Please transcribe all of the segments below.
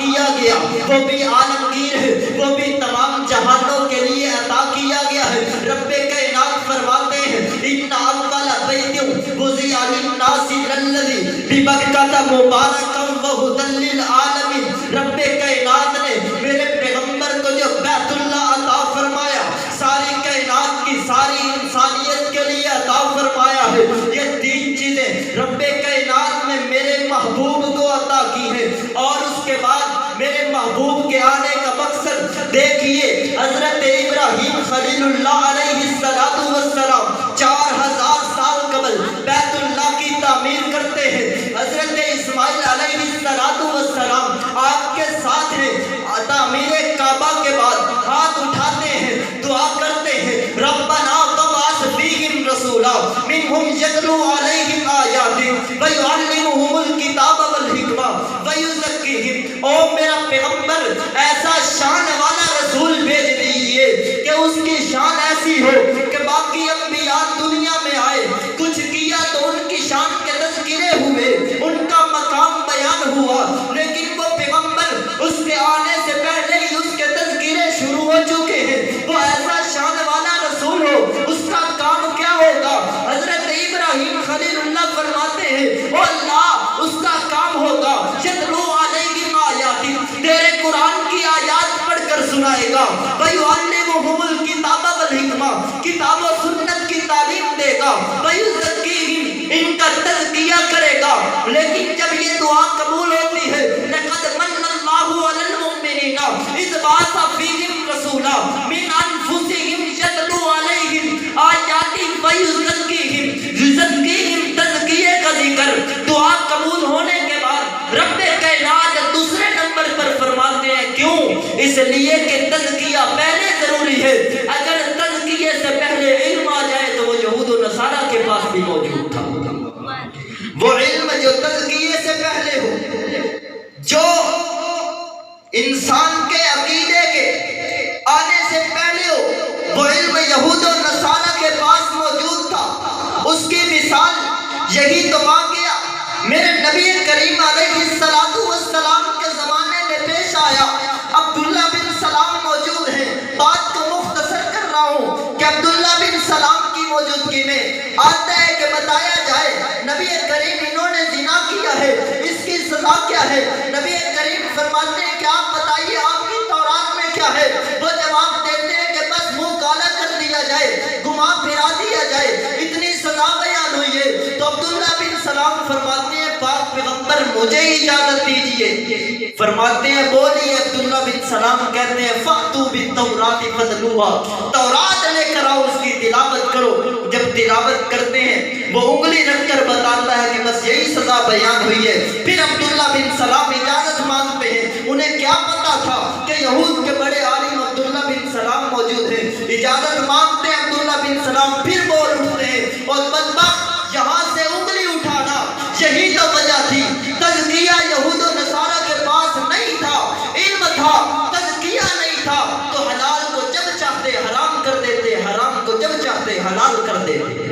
کیا گیا، وہ بھی عالمگیر ہے، وہ بھی تمام جہانوں کے لیے عطا کیا گیا ہے۔ رب کائنات فرماتے ہیں ان اول بیت وضع للناس للذی ببکۃ مبارکا وہدی للعالمین۔ رب کائنات نے میرے پیغمبر کو جو بیت اللہ عطا فرمایا، ساری کائنات کی ساری انسانیت کے لیے عطا فرمایا ہے۔ یہ تین چیزیں رب کائنات نے میرے محبوب کو عطا کی ہیں، اور اس کے بعد میرے محبوب کے آنے کا مقصد دیکھیے، حضرت ابراہیم خلیل اللہ علیہ السلام 4000 سال قبل بیت اللہ کی تعمیر کرتے ہیں۔ حضرت اسماعیل علیہ السلام آپ کے ساتھ ہیں، تعمیر کعبہ کے بعد ہاتھ اٹھاتے ہیں، دعا کرتے ہیں، ربنا وابعث فیہم رسولا منہم یتلو علیہم آیاتک ویعلمہم الکتاب والحکمہ ویزکیہم۔ او میرا پیغمبر، ایسا شان والا رسول بھیج دیجئے کہ اس کی شان ایسی ہو کہ باقی انبیاء دنیا میں آئے، کچھ کیا تو ان کی شان کے تذکرے ہوئے، ان کا مقام بیان ہوا، لیکن وہ پیغمبر اس کے آنے سے پہلے ہی اس کے تذکرے شروع ہو چکے ہیں۔ وہ ایسا شان والا رسول ہو، اس کا کام کیا ہوگا؟ حضرت ابراہیم خلیل اللہ فرماتے ہیں او اللہ، اس کا کام ہوگا یتلو علیہم آیاتک، تیرے قرآن کی آیات پڑھ کر سنائے گا، ویعلمہم الکتاب والحکمہ، کتاب و سنت کی تعلیم دے گا، ویزکیہم، ان کا تزکیہ کرے گا۔ لیکن جب یہ دعا قبول ہوتی ہے، لقد من اللہ علی المؤمنین اذ بعث فیہم رسولا من انفسہم یتلو علیہم آیاتہ ویزکیہم، یزکیہم تزکیے کا ذکر۔ دعا قبول ہونے کے بعد رب کائنات دوسرے نمبر پر فرماتے ہیں، کیوں؟ اس لیے کہ تزکیہ پہلے ضروری ہے۔ اگر تزکیے سے پہلے علم آ جائے تو وہ یہود و نصارہ کے پاس بھی موجود تھا۔ وہ علم جو تزکیے سے پہلے ہو، جو انسان کے عقیدے کے آنے سے پہلے ہو، وہ علم یہود و نصارہ کے پاس موجود تھا۔ اس کی مثال یہی تو واقعہ میرے نبی کریم علیہ السلام کے زمانے میں پیش آیا۔ عبداللہ بن سلام موجود ہیں، بات کو مختصر کر رہا ہوں کہ عبداللہ بن سلام کی موجودگی میں آتا ہے کہ بتایا جائے نبی کریم انہوں نے زنا کیا ہے، اس کی سزا کیا ہے؟ نبی کریم فرماتے ہیں کہ آپ بتائیے آپ کی تورات میں کیا ہے؟ وہ جواب دیتے ہیں کہ بس منہ کالا کر دیا جائے، گھما پھرا دیا جائے، اتنی سزا بیان ہوئی ہے۔ تو عبداللہ بن سلام فرماتے ہیں پاک پیغمبر مجھے اجازت دیجئے۔ فرماتے ہیں بولیے۔ عبداللہ بن سلام کہتے ہیں فَأْتُوا بِالتَّوْرَاتِ فَاتْلُوهَا، تورات لے کر آؤ، اس کی تلاوت کرو۔ جب تلاوت کرتے ہیں وہ انگلی رکھ کر بتاتا ہے کہ بس یہی سزا بیان ہوئی ہے۔ پھر عبداللہ بن سلام اجازت مانگتے ہیں، انہیں کیا پتا تھا کہ یہود کے بڑے عالم عبداللہ بن سلام موجود ہیں۔ اجازت مانگتے ہیں عبداللہ بن سلام، پھر بول اٹھتے ہیں اور بدبخت یہاں سے انگلی اٹھانا یہی تو وجہ تھی۔ تزکیہ یہود و نصارہ کے پاس نہیں تھا، علم تھا، تزکیہ نہیں تھا، تو حلال کو جب چاہتے حرام کر دیتے، حرام کو جب چاہتے حلال کر دیتے۔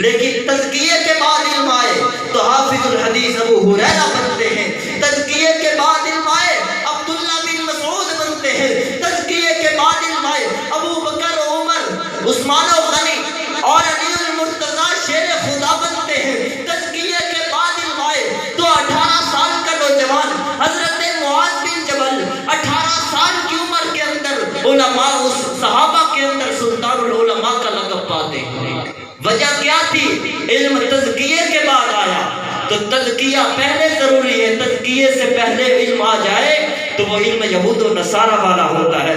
لیکن تزکیے کے بعد علم آئے تو حافظ الحدیث ابو ہریرہ بنتے ہیں، تزکیے کے بعد علم آئے عبداللہ بن مسعود بنتے ہیں، تزکیے کے بعد علم آئے ابو بکر، عمر، عثمان و غنی اور علی المرتضیٰ شیر خدا بنتے ہیں۔ تزکیے کے بعد علم آئے تو 18 سال کا نوجوان حضرت معاذ بن جبل 18 سال کی عمر کے اندر علماء، اس صحابہ کے اندر سلطان العلماء کا لقب پاتے ہیں۔ وجہ کیا تھی؟ علم تزکیے کے بعد آیا۔ تو تزکیہ پہلے ضروری ہے، تزکیے سے پہلے علم آ جائے تو وہ علم یہود و نصارہ والا ہوتا ہے۔